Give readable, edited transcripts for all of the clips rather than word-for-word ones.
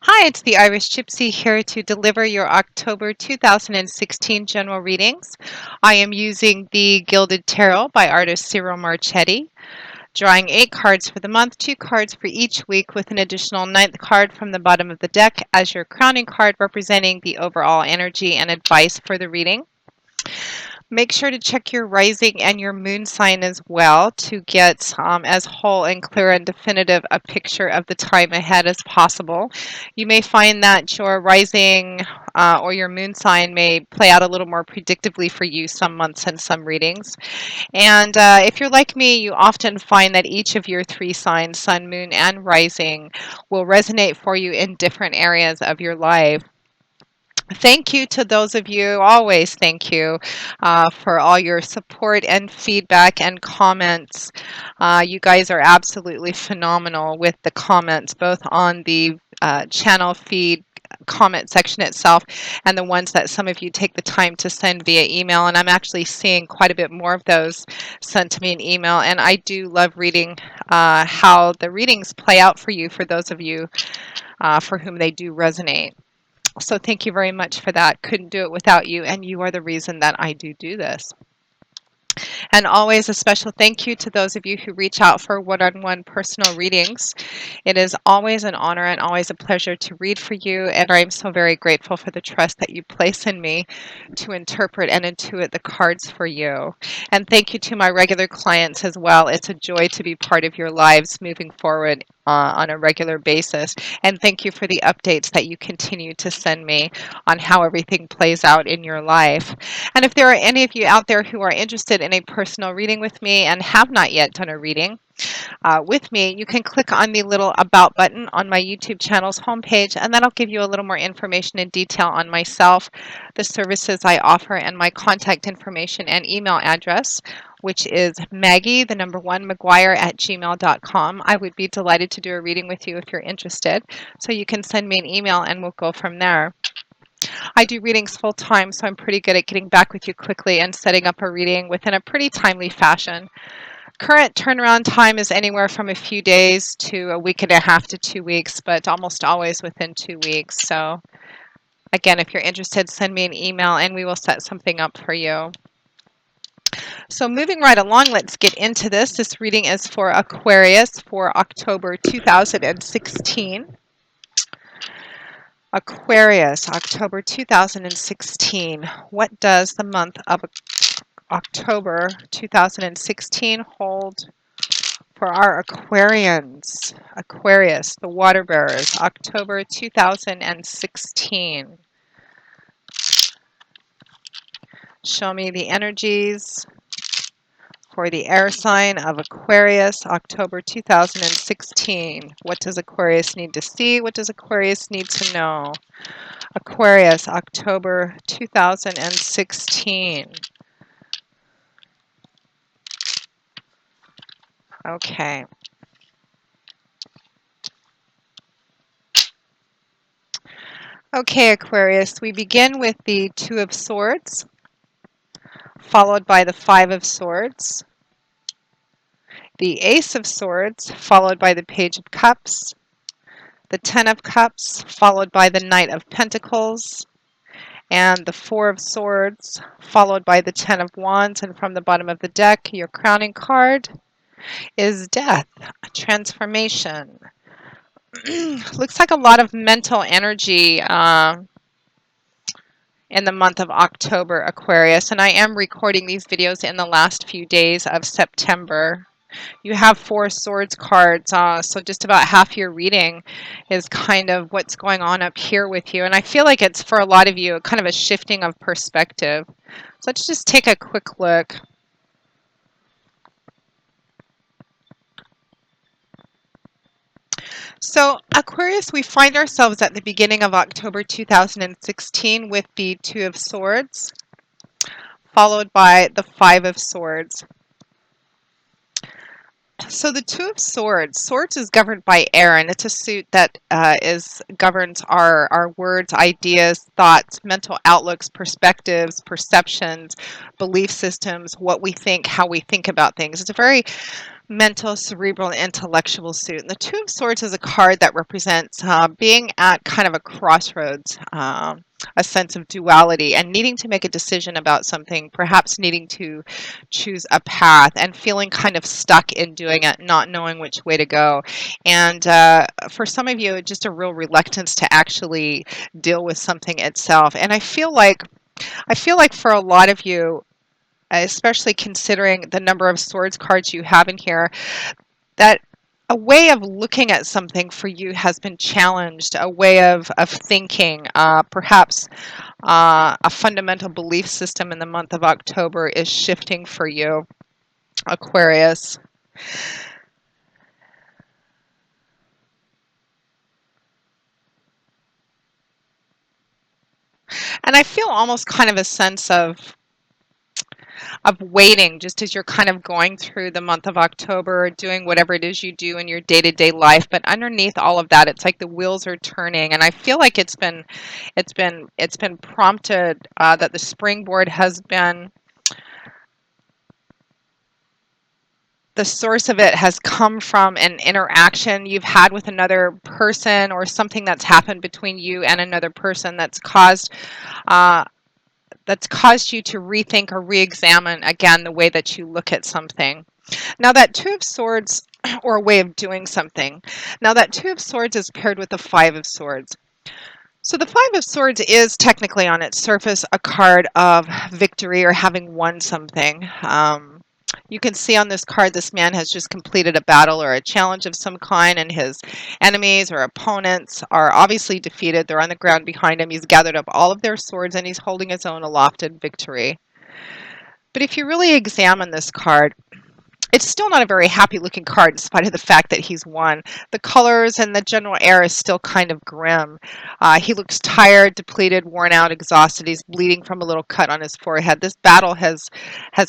Hi, it's the Irish Gypsy here to deliver your October 2016 general readings. I am using the Gilded Tarot by artist Cyril Marchetti, drawing 8 cards for the month, 2 cards for each week, with an additional ninth card from the bottom of the deck as your crowning card representing the overall energy and advice for the reading. Make sure to check your rising and your moon sign as well to get as whole and clear and definitive a picture of the time ahead as possible. You may find that your rising or your moon sign may play out a little more predictably for you some months and some readings. And if you're like me, you often find that each of your 3 signs, sun, moon, and rising, will resonate for you in different areas of your life. Thank you to those of you, always thank you for all your support and feedback and comments. You guys are absolutely phenomenal with the comments, both on the channel feed comment section itself and the ones that some of you take the time to send via email. And I'm actually seeing quite a bit more of those sent to me in email. And I do love reading how the readings play out for you, for those of you for whom they do resonate. So thank you very much for that. Couldn't do it without you, and you are the reason that I do this. And always a special thank you to those of you who reach out for one-on-one personal readings. It is always an honor and always a pleasure to read for you, and I'm so very grateful for the trust that you place in me to interpret and intuit the cards for you. And thank you to my regular clients as well. It's a joy to be part of your lives moving forward on a regular basis. And thank you for the updates that you continue to send me on how everything plays out in your life. And if there are any of you out there who are interested in a personal reading with me and have not yet done a reading with me, you can click on the little About button on my YouTube channel's homepage, and that'll give you a little more information and detail on myself, the services I offer, and my contact information and email address, which is Maggie, the number 1, McGuire at gmail.com. I would be delighted to do a reading with you if you're interested. So you can send me an email and we'll go from there. I do readings full time, so I'm pretty good at getting back with you quickly and setting up a reading within a pretty timely fashion. Current turnaround time is anywhere from a few days to a week and a half to 2 weeks, but almost always within 2 weeks. So again, if you're interested, send me an email and we will set something up for you. So moving right along, let's get into this. This reading is for Aquarius for October 2016. Aquarius, October 2016. What does the month of October 2016 hold for our Aquarians? Aquarius, the water bearers, October 2016. Show me the energies for the air sign of Aquarius, October 2016. What does Aquarius need to see? What does Aquarius need to know? Aquarius, October 2016. Okay. Okay, Aquarius, we begin with the Two of Swords, followed by the Five of Swords, the Ace of Swords, followed by the Page of Cups, the Ten of Cups, followed by the Knight of Pentacles, and the Four of Swords, followed by the Ten of Wands. And from the bottom of the deck, your crowning card is Death, transformation. Looks like a lot of mental energy in the month of October, Aquarius, and I am recording these videos in the last few days of September. You have Four Swords cards, so just about half your reading is kind of what's going on up here with you. And I feel like it's, for a lot of you, kind of a shifting of perspective. So let's just take a quick look. So Aquarius, we find ourselves at the beginning of October 2016 with the Two of Swords, followed by the Five of Swords. So the Two of Swords, Swords is governed by air, and it's a suit that governs our words, ideas, thoughts, mental outlooks, perspectives, perceptions, belief systems, what we think, how we think about things. It's a very mental, cerebral, and intellectual suit. And the Two of Swords is a card that represents being at kind of a crossroads, a sense of duality, and needing to make a decision about something, perhaps needing to choose a path and feeling kind of stuck in doing it, not knowing which way to go. And for some of you, just a real reluctance to actually deal with something itself. And I feel like for a lot of you, especially considering the number of swords cards you have in here, that a way of looking at something for you has been challenged, a way of thinking, perhaps a fundamental belief system in the month of October is shifting for you, Aquarius. And I feel almost kind of a sense of waiting just as you're kind of going through the month of October, doing whatever it is you do in your day-to-day life. But underneath all of that, it's like the wheels are turning, and I feel like it's been prompted that the springboard has been the source of it has come from an interaction you've had with another person or something that's happened between you and another person uh, that's caused you to rethink or re-examine again the way that you look at something. Now that Two of Swords, or a way of doing something. Now that Two of Swords is paired with the Five of Swords. So the Five of Swords is technically on its surface a card of victory or having won something. You can see on this card this man has just completed a battle or a challenge of some kind, and his enemies or opponents are obviously defeated. They're on the ground behind him. He's gathered up all of their swords and he's holding his own aloft in victory. But if you really examine this card, it's still not a very happy looking card in spite of the fact that he's won. The colors and the general air is still kind of grim. He looks tired, depleted, worn out, exhausted. He's bleeding from a little cut on his forehead. This battle has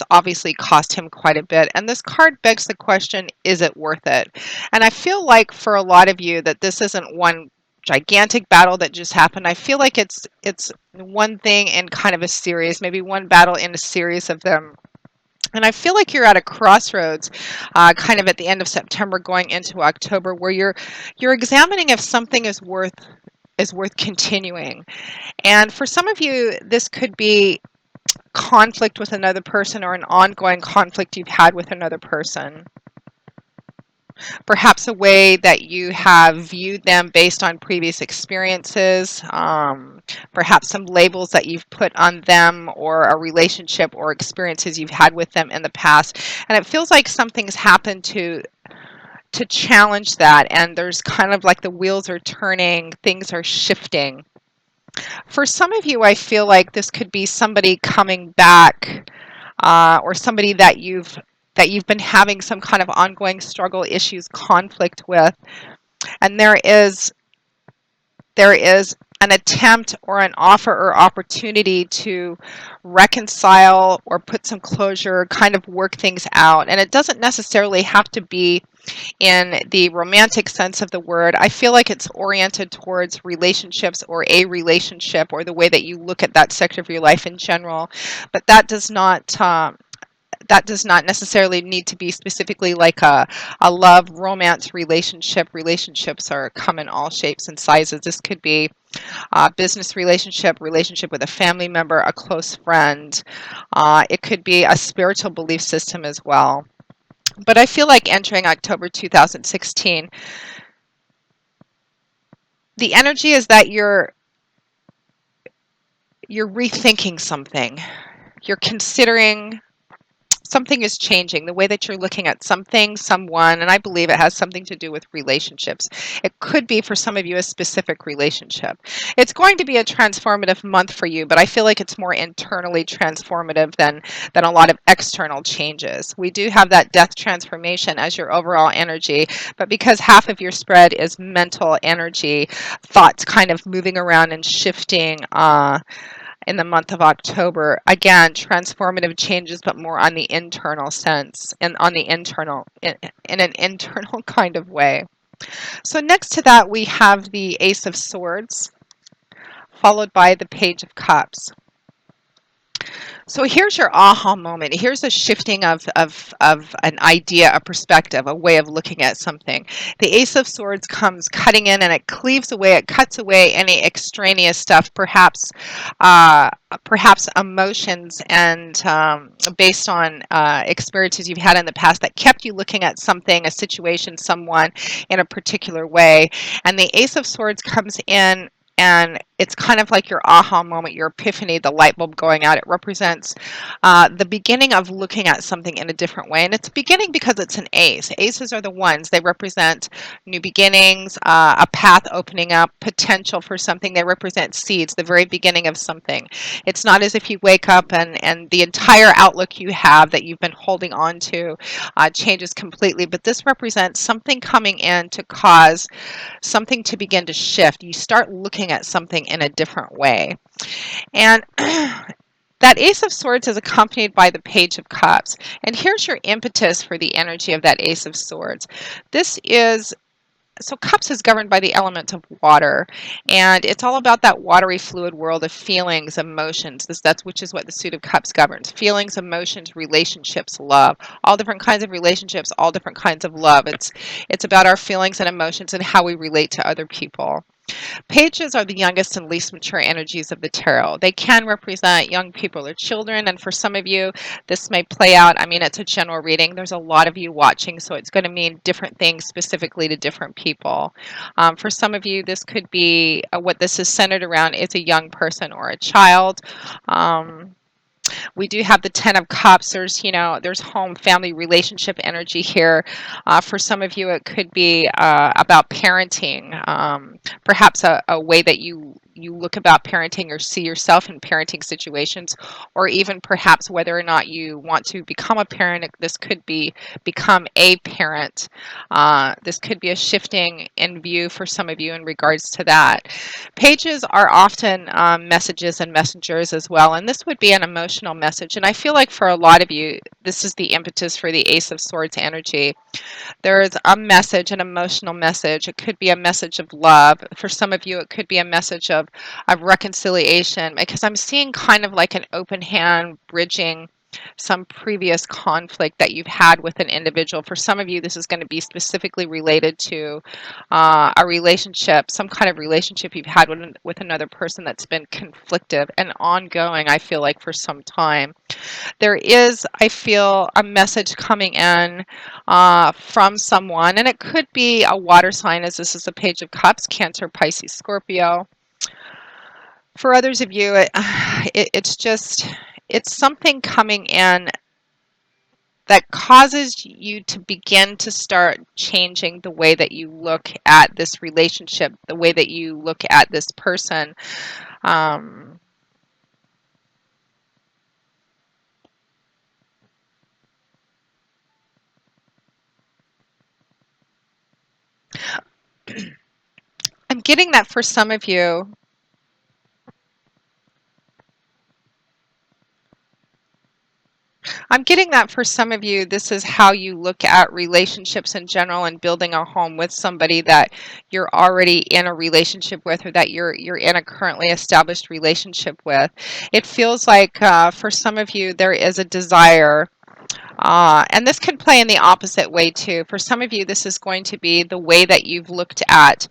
obviously cost him quite a bit. And this card begs the question, is it worth it? And I feel like for a lot of you that this isn't one gigantic battle that just happened. I feel like it's one thing in kind of a series, maybe one battle in a series of them. And I feel like you're at a crossroads, kind of at the end of September, going into October, where you're examining if something is worth continuing. And for some of you, this could be conflict with another person or an ongoing conflict you've had with another person. Perhaps a way that you have viewed them based on previous experiences, perhaps some labels that you've put on them or a relationship or experiences you've had with them in the past. And it feels like something's happened to challenge that, and there's kind of like the wheels are turning, things are shifting. For some of you, I feel like this could be somebody coming back, or somebody that you've been having some kind of ongoing struggle, issues, conflict with, and there is an attempt or an offer or opportunity to reconcile or put some closure, kind of work things out. And it doesn't necessarily have to be in the romantic sense of the word. I feel like it's oriented towards relationships or a relationship or the way that you look at that sector of your life in general. But that does not necessarily need to be specifically like a love, romance relationship. Relationships are come in all shapes and sizes. This could be a business relationship, relationship with a family member, a close friend. It could be a spiritual belief system as well. But I feel like entering October 2016, the energy is that you're rethinking something. You're considering something is changing, the way that you're looking at something, someone, and I believe it has something to do with relationships. It could be for some of you a specific relationship. It's going to be a transformative month for you, but I feel like it's more internally transformative than a lot of external changes. We do have that death transformation as your overall energy, but because half of your spread is mental energy, thoughts kind of moving around and shifting, in the month of October. Again, transformative changes, but more on the internal sense and on the internal, in an internal kind of way. So next to that, we have the Ace of Swords, followed by the Page of Cups. So here's your aha moment. Here's a shifting of an idea, a perspective, a way of looking at something. The Ace of Swords comes cutting in and it cleaves away, it cuts away any extraneous stuff, uh, perhaps emotions and based on experiences you've had in the past that kept you looking at something, a situation, someone in a particular way. And the Ace of Swords comes in and it's kind of like your aha moment, your epiphany, the light bulb going out. It represents the beginning of looking at something in a different way. And it's beginning because it's an ace. Aces are the ones. They represent new beginnings, a path opening up, potential for something. They represent seeds, the very beginning of something. It's not as if you wake up and the entire outlook you have that you've been holding on to changes completely. But this represents something coming in to cause something to begin to shift. You start looking at something in a different way. And that Ace of Swords is accompanied by the Page of Cups. And here's your impetus for the energy of that Ace of Swords. This is so cups is governed by the element of water, and it's all about that watery fluid world of feelings, emotions. That's which is what the suit of cups governs. Feelings, emotions, relationships, love. All different kinds of relationships, all different kinds of love. It's about our feelings and emotions and how we relate to other people. Pages are the youngest and least mature energies of the tarot. They can represent young people or children, and for some of you, this may play out. I mean, it's a general reading. There's a lot of you watching, so it's going to mean different things specifically to different people. For some of you, this could be what this is centered around is a young person or a child. We do have the Ten of Cups. There's home, family, relationship energy here. For some of you, it could be about parenting, perhaps a way that you look about parenting or see yourself in parenting situations, or even perhaps whether or not you want to become a parent. This could be become a parent. This could be a shifting in view for some of you in regards to that. Pages are often messages and messengers as well, and this would be an emotional message. And I feel like for a lot of you, this is the impetus for the Ace of Swords energy. There is a message, an emotional message. It could be a message of love. For some of you, it could be a message of reconciliation, because I'm seeing kind of like an open hand bridging some previous conflict that you've had with an individual. For some of you, this is going to be specifically related to a relationship, some kind of relationship you've had with another person that's been conflictive and ongoing, I feel like, for some time. There is, I feel, a message coming in from someone, and it could be a water sign, as this is a Page of Cups, Cancer, Pisces, Scorpio. For others of you, it's something coming in that causes you to begin to start changing the way that you look at this relationship, the way that you look at this person. Um, I'm getting that for some of you. I'm getting that for some of you, this is how you look at relationships in general and building a home with somebody that you're already in a relationship with, or that you're in a currently established relationship with. It feels like for some of you there is a desire, and this can play in the opposite way too. For some of you, this is going to be the way that you've looked at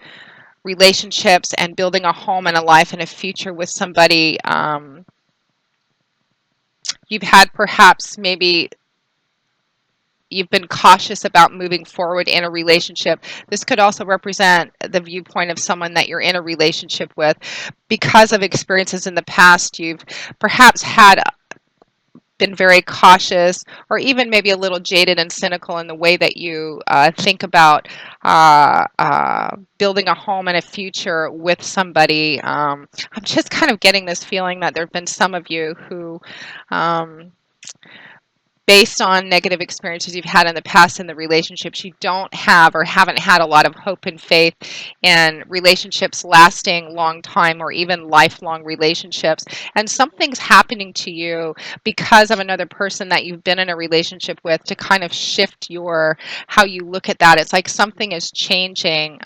relationships and building a home and a life and a future with somebody. You've had perhaps maybe you've been cautious about moving forward in a relationship. This could also represent the viewpoint of someone that you're in a relationship with. Because of experiences in the past, you've perhaps had been very cautious, or even maybe a little jaded and cynical in the way that you think about building a home and a future with somebody. I'm just kind of getting this feeling that there have been some of you who um, based on negative experiences you've had in the past in the relationships, you don't have or haven't had a lot of hope and faith in relationships lasting long time, or even lifelong relationships. And something's happening to you because of another person that you've been in a relationship with to kind of shift your how you look at that. It's like something is changing.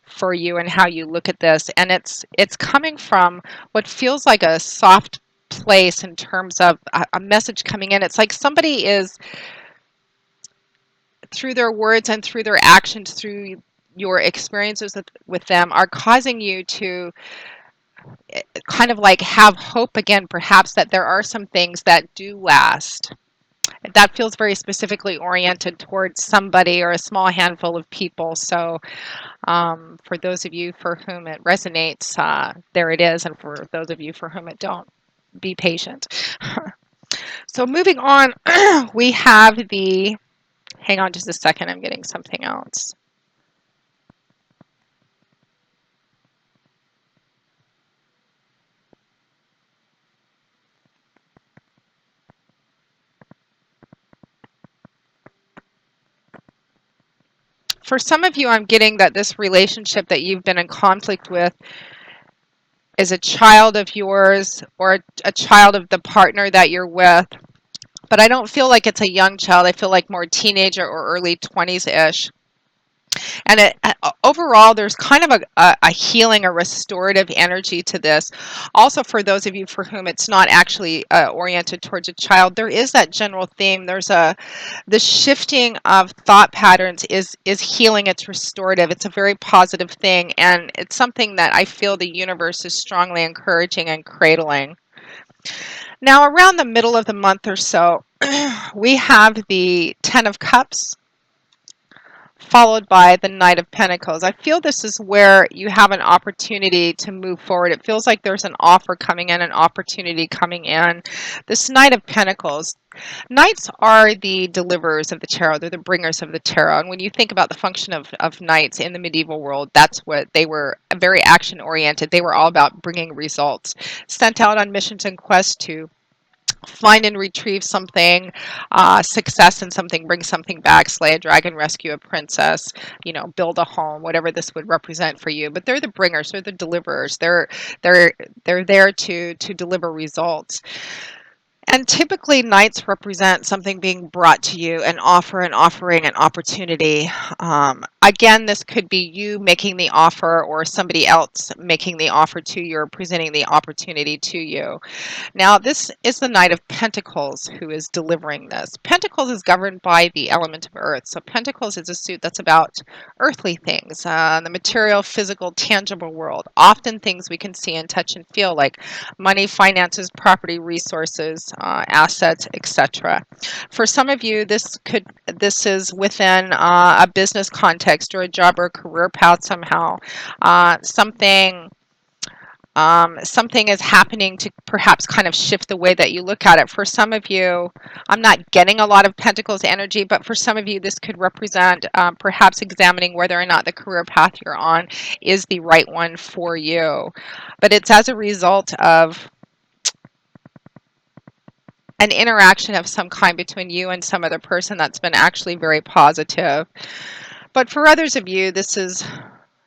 For you and how you look at this, and it's coming from what feels like a soft place in terms of a message coming in. It's like somebody is, through their words and through their actions, through your experiences with them, are causing you to kind of like have hope again, perhaps, that there are some things that do last. That feels very specifically oriented towards somebody or a small handful of people. So for those of you for whom it resonates, there it is. And for those of you for whom it don't, be patient. So moving on, we have the, hang on just a second, I'm getting something else. For some of you, I'm getting that this relationship that you've been in conflict with is a child of yours or a child of the partner that you're with. But I don't feel like it's a young child. I feel like more teenager or early 20s-ish. And overall, there's kind of a healing, a restorative energy to this. Also, for those of you for whom it's not actually oriented towards a child, there is that general theme. The shifting of thought patterns is healing. It's restorative. It's a very positive thing, and it's something that I feel the universe is strongly encouraging and cradling. Now, around the middle of the month or so, we have the Ten of Cups followed by the Knight of Pentacles. I feel this is where you have an opportunity to move forward. It feels like there's an offer coming in, an opportunity coming in. This Knight of Pentacles. Knights are the deliverers of the tarot. They're the bringers of the tarot. And when you think about the function of knights in the medieval world, that's what they were, very action oriented. They were all about bringing results, sent out on missions and quests to find and retrieve something, success in something, bring something back, slay a dragon, rescue a princess, build a home, whatever this would represent for you. But they're the bringers, they're the deliverers. They're they're there to deliver results. And typically, knights represent something being brought to you, an offer, an offering, an opportunity. Again, this could be you making the offer or somebody else making the offer to you or presenting the opportunity to you. Now, this is the Knight of Pentacles who is delivering this. Pentacles is governed by the element of earth. So Pentacles is a suit that's about earthly things, the material, physical, tangible world. Often things we can see and touch and feel, like money, finances, property, resources, assets, etc. For some of you, this is within a business context or a job or a career path somehow. Something is happening to perhaps kind of shift the way that you look at it. For some of you, I'm not getting a lot of Pentacles energy, but for some of you, this could represent perhaps examining whether or not the career path you're on is the right one for you. But it's as a result of an interaction of some kind between you and some other person that's been actually very positive. But for others of you, this is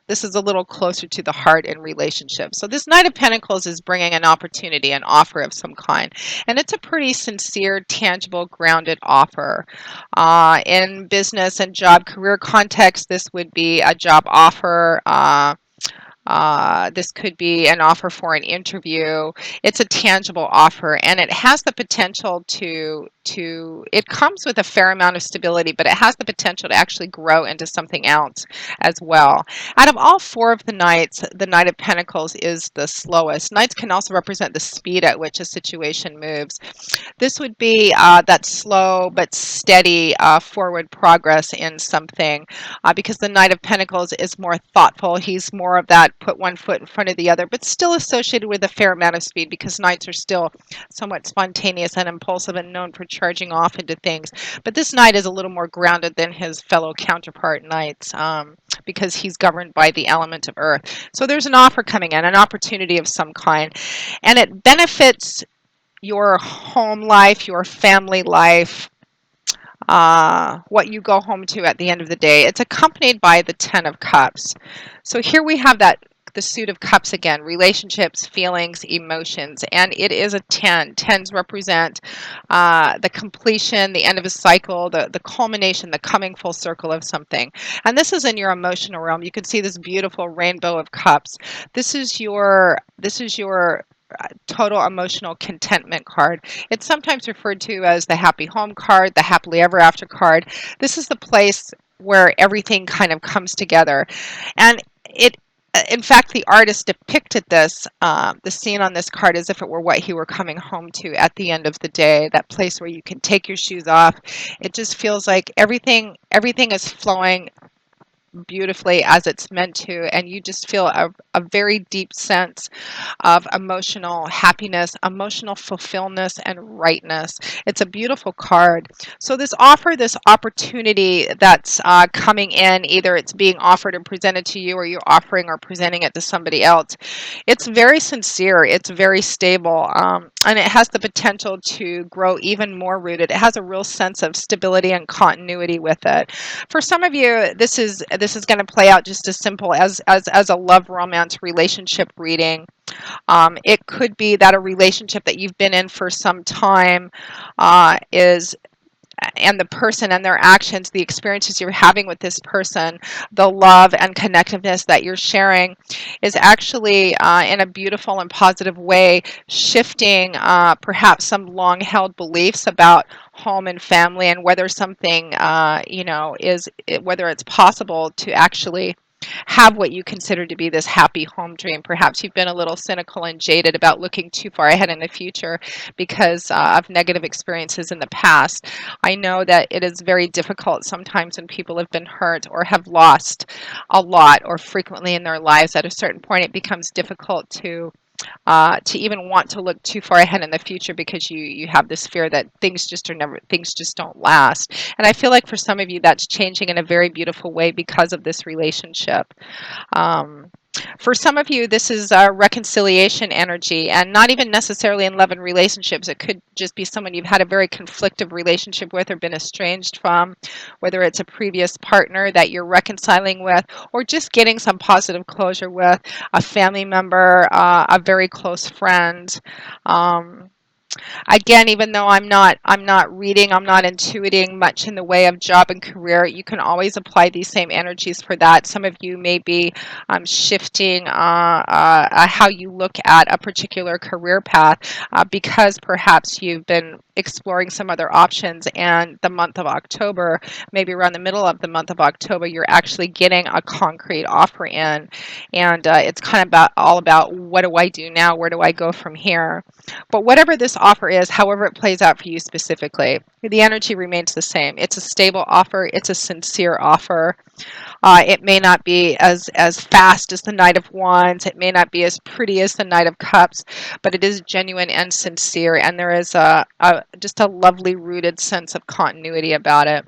a little closer to the heart in relationships. So this Knight of Pentacles is bringing an opportunity, an offer of some kind. And it's a pretty sincere, tangible, grounded offer. In business and job career context, this would be a job offer. This could be an offer for an interview. It's a tangible offer, and it has the potential it comes with a fair amount of stability, but it has the potential to actually grow into something else as well. Out of all four of the Knights, the Knight of Pentacles is the slowest. Knights can also represent the speed at which a situation moves. This would be that slow but steady forward progress in something, because the Knight of Pentacles is more thoughtful. He's more of that put one foot in front of the other, but still associated with a fair amount of speed, because Knights are still somewhat spontaneous and impulsive and known for charging off into things. But this Knight is a little more grounded than his fellow counterpart Knights, because he's governed by the element of earth. So there's an offer coming in, an opportunity of some kind, and it benefits your home life, your family life, what you go home to at the end of the day. It's accompanied by the Ten of Cups. So here we have the suit of cups again, relationships, feelings, emotions, and it is a 10. Tens represent the completion, the end of a cycle, the culmination, the coming full circle of something. And this is in your emotional realm. You can see this beautiful rainbow of cups. This is your total emotional contentment card. It's sometimes referred to as the happy home card, the happily ever after card. This is the place where everything kind of comes together. And it, in fact, the artist depicted this, the scene on this card, as if it were what he were coming home to at the end of the day, that place where you can take your shoes off. It just feels like everything is flowing beautifully as it's meant to, and you just feel a very deep sense of emotional happiness, emotional fulfillment, and rightness. It's a beautiful card. So this opportunity that's coming in, either it's being offered and presented to you, or you're offering or presenting it to somebody else. It's very sincere. It's very stable, and it has the potential to grow even more rooted. It has a real sense of stability and continuity with it. For some of you, this is going to play out just as simple as a love romance relationship reading. It could be that a relationship that you've been in for some time is and the person and their actions, the experiences you're having with this person, the love and connectiveness that you're sharing is actually in a beautiful and positive way shifting perhaps some long held beliefs about home and family, and whether something whether it's possible to actually have what you consider to be this happy home dream. Perhaps you've been a little cynical and jaded about looking too far ahead in the future because of negative experiences in the past. I know that it is very difficult sometimes when people have been hurt or have lost a lot or frequently in their lives. At a certain point, it becomes difficult to even want to look too far ahead in the future, because you have this fear that things just don't last. And I feel like for some of you that's changing in a very beautiful way because of this relationship. um, for some of you, this is reconciliation energy, and not even necessarily in love and relationships. It could just be someone you've had a very conflictive relationship with or been estranged from, whether it's a previous partner that you're reconciling with, or just getting some positive closure with a family member, a very close friend. Um, Again, even though I'm not reading, I'm not intuiting much in the way of job and career, you can always apply these same energies for that. Some of you may be shifting how you look at a particular career path because perhaps you've been exploring some other options, and the month of October, maybe around the middle of the month of October, you're actually getting a concrete offer in, and it's kind of all about, what do I do now? Where do I go from here? But whatever this offer is, however it plays out for you specifically, the energy remains the same. It's a stable offer. It's a sincere offer. It may not be as fast as the Knight of Wands. It may not be as pretty as the Knight of Cups, but it is genuine and sincere, and there is just a lovely rooted sense of continuity about it.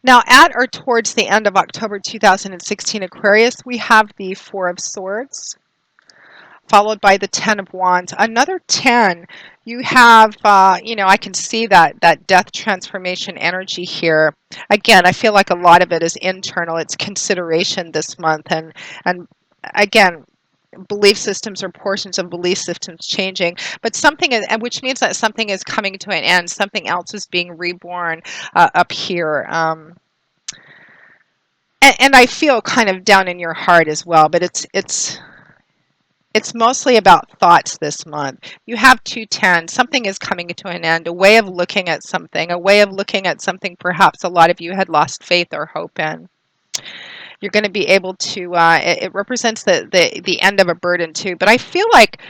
Now, at or towards the end of October 2016, Aquarius, we have the Four of Swords, followed by the Ten of Wands. Another 10, you have, I can see that death transformation energy here. Again, I feel like a lot of it is internal. It's consideration this month. And again, belief systems or portions of belief systems changing, but something is, and which means that something is coming to an end. Something else is being reborn up here. And I feel kind of down in your heart as well, but it's mostly about thoughts this month. You have 210. Something is coming to an end, a way of looking at something, perhaps a lot of you had lost faith or hope in. You're going to be able to, it represents the end of a burden too. But I feel like,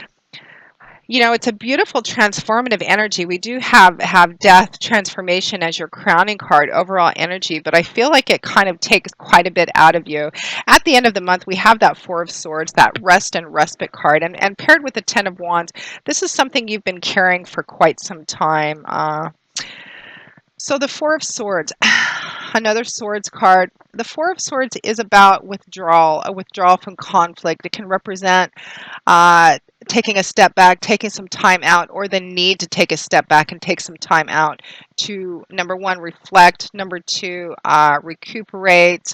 it's a beautiful transformative energy. We do have death transformation as your crowning card, overall energy, but I feel like it kind of takes quite a bit out of you. At the end of the month, we have that Four of Swords, that rest and respite card, and paired with the Ten of Wands, this is something you've been carrying for quite some time. So the Four of Swords, another Swords card. The Four of Swords is about withdrawal, a withdrawal from conflict. It can represent taking a step back, taking some time out, or the need to take a step back and take some time out to, number one, reflect, number two, recuperate,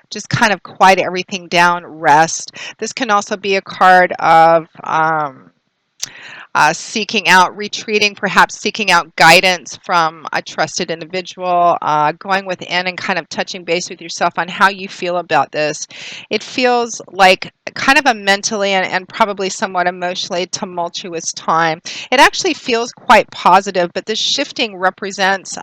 just kind of quiet everything down, rest. This can also be a card of seeking out, retreating, perhaps seeking out guidance from a trusted individual, going within and kind of touching base with yourself on how you feel about this. It feels like kind of a mentally and probably somewhat emotionally tumultuous time. It actually feels quite positive, but this shifting represents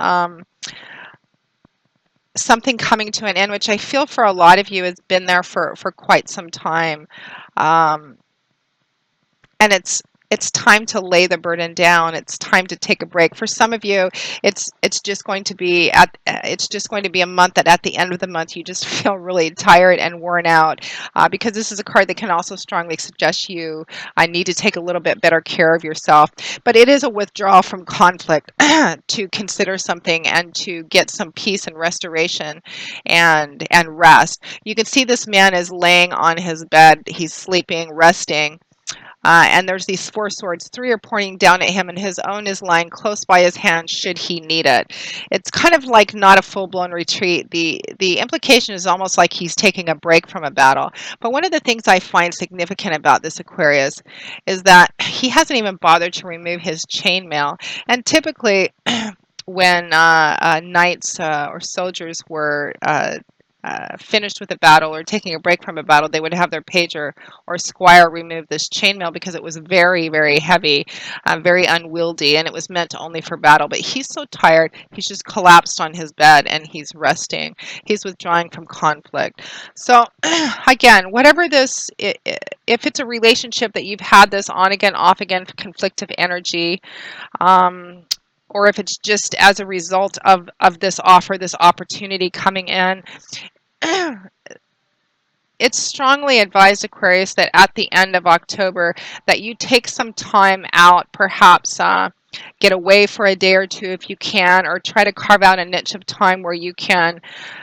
something coming to an end, which I feel for a lot of you has been there for quite some time. Um, and it's time to lay the burden down. It's time to take a break. For some of you, it's just going to be it's just going to be a month that at the end of the month you just feel really tired and worn out, because this is a card that can also strongly suggest you I need to take a little bit better care of yourself. But it is a withdrawal from conflict to consider something and to get some peace and restoration and rest. You can see this man is laying on his bed. He's sleeping, resting. And there's these four swords. Three are pointing down at him, and his own is lying close by his hand should he need it. It's kind of like not a full-blown retreat. The implication is almost like he's taking a break from a battle. But one of the things I find significant about this Aquarius is that he hasn't even bothered to remove his chainmail. And typically, when knights or soldiers were finished with a battle or taking a break from a battle, they would have their page or squire remove this chainmail because it was very, very heavy, very unwieldy, and it was meant only for battle. But he's so tired, he's just collapsed on his bed and he's resting. He's withdrawing from conflict. So, again, whatever this, if it's a relationship that you've had this on again, off again, conflictive energy, um, or if it's just as a result of this offer, this opportunity coming in, it's strongly advised, Aquarius, that at the end of October that you take some time out, perhaps get away for a day or two if you can, or try to carve out a niche of time where you can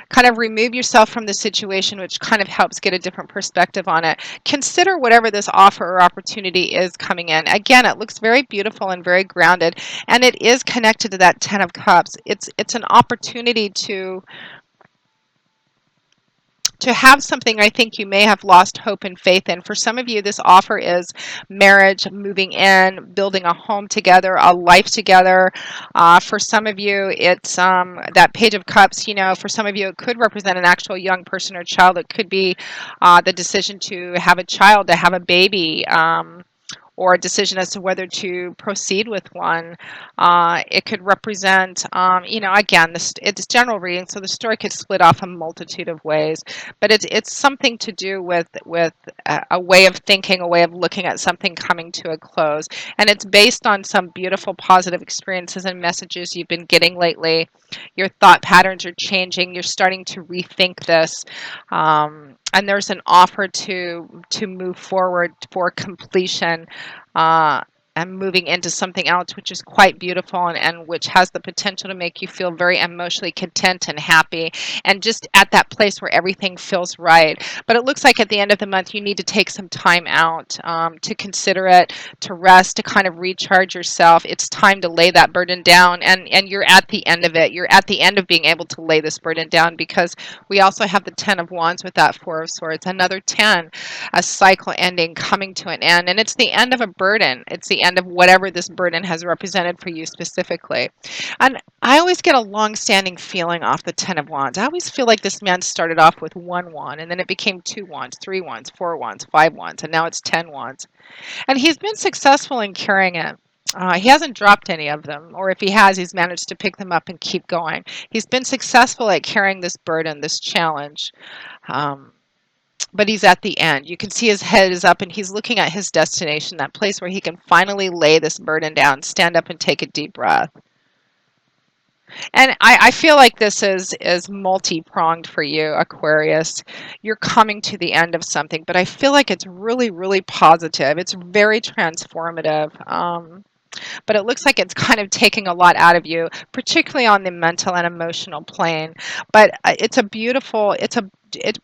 kind of remove yourself from the situation, which kind of helps get a different perspective on it. Consider whatever this offer or opportunity is coming in. Again, it looks very beautiful and very grounded, and it is connected to that Ten of Cups. It's an opportunity to have something I think you may have lost hope and faith in. For some of you, this offer is marriage, moving in, building a home together, a life together. For some of you, it's that Page of Cups. You know, for some of you, it could represent an actual young person or child. It could be the decision to have a child, to have a baby. Or a decision as to whether to proceed with one. It could represent, again, it's general reading, so the story could split off a multitude of ways, but it's something to do with a way of thinking, a way of looking at something coming to a close, and it's based on some beautiful positive experiences and messages you've been getting lately. Your thought patterns are changing. You're starting to rethink this. And there's an offer to move forward for completion, uh, and moving into something else, which is quite beautiful and which has the potential to make you feel very emotionally content and happy and just at that place where everything feels right. But it looks like at the end of the month, you need to take some time out to consider it, to rest, to kind of recharge yourself. It's time to lay that burden down, and you're at the end of it. You're at the end of being able to lay this burden down, because we also have the Ten of Wands with that Four of Swords, another 10, a cycle ending, coming to an end. And it's the end of a burden. It's the end of whatever this burden has represented for you specifically. And I always get a long-standing feeling off the Ten of Wands. I always feel like this man started off with one wand, and then it became two wands, three wands, four wands, five wands, and now it's 10 wands. And he's been successful in carrying it. He hasn't dropped any of them, or if he has, he's managed to pick them up and keep going. He's been successful at carrying this burden, this challenge. Um, but he's at the end. You can see his head is up and he's looking at his destination, that place where he can finally lay this burden down, stand up and take a deep breath. And I feel like this is multi-pronged for you, Aquarius. You're coming to the end of something, but I feel like it's really, really positive. It's very transformative. But it looks like it's kind of taking a lot out of you, particularly on the mental and emotional plane. But it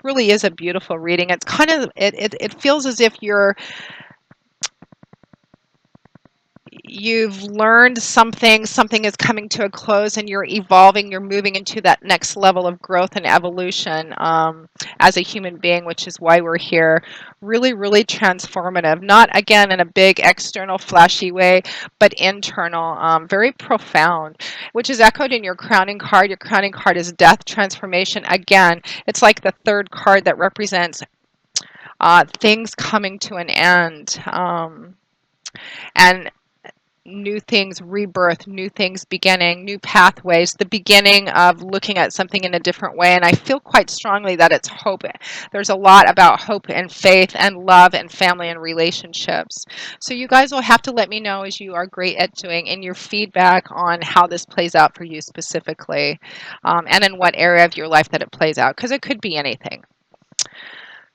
really is a beautiful reading. It's kind of, it feels as if you've learned something is coming to a close, and you're evolving, you're moving into that next level of growth and evolution, as a human being, which is why we're here. Really, really transformative, not again in a big external flashy way, but internal, very profound, which is echoed in your crowning card. Your crowning card is death, transformation. Again, it's like the third card that represents things coming to an end, and new things, rebirth, new things beginning, new pathways, the beginning of looking at something in a different way. And I feel quite strongly that it's hope. There's a lot about hope and faith and love and family and relationships. So you guys will have to let me know, as you are great at doing, in your feedback on how this plays out for you specifically, and in what area of your life that it plays out, because it could be anything.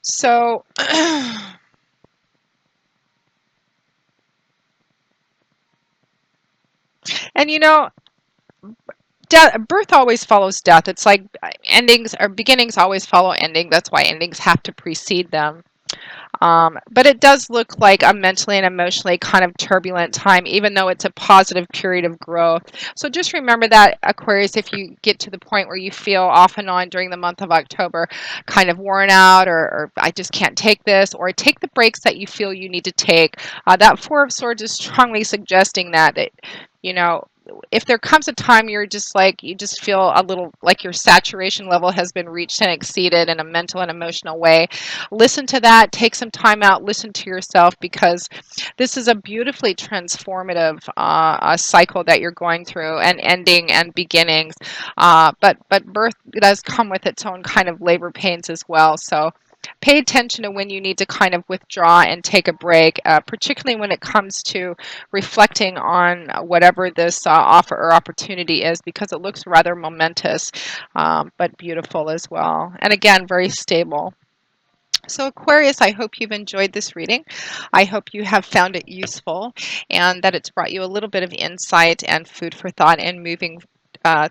So and birth always follows death. It's like endings or beginnings always follow ending. That's why endings have to precede them. But it does look like a mentally and emotionally kind of turbulent time, even though it's a positive period of growth. So just remember that, Aquarius, if you get to the point where you feel off and on during the month of October, kind of worn out, or I just can't take this, or take the breaks that you feel you need to take. That Four of Swords is strongly suggesting that you know, if there comes a time you're just like, you just feel a little like your saturation level has been reached and exceeded in a mental and emotional way, listen to that, take some time out, listen to yourself, because this is a beautifully transformative cycle that you're going through, and ending and beginnings. But birth does come with its own kind of labor pains as well. So pay attention to when you need to kind of withdraw and take a break, particularly when it comes to reflecting on whatever this offer or opportunity is, because it looks rather momentous, but beautiful as well. And again, very stable. So Aquarius, I hope you've enjoyed this reading. I hope you have found it useful, and that it's brought you a little bit of insight and food for thought in moving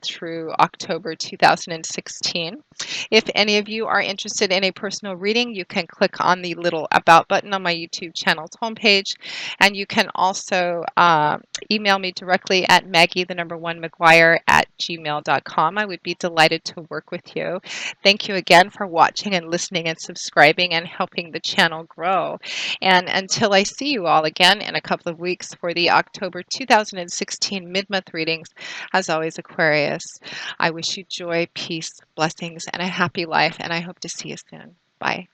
through October 2016. If any of you are interested in a personal reading, you can click on the little About button on my YouTube channel's homepage, and you can also email me directly at Maggie, the number one, McGuire at gmail.com. I would be delighted to work with you. Thank you again for watching and listening and subscribing and helping the channel grow. And until I see you all again in a couple of weeks for the October 2016 mid-month readings, as always, Aquarius, I wish you joy, peace, blessings, and a happy life, and I hope to see you soon. Bye.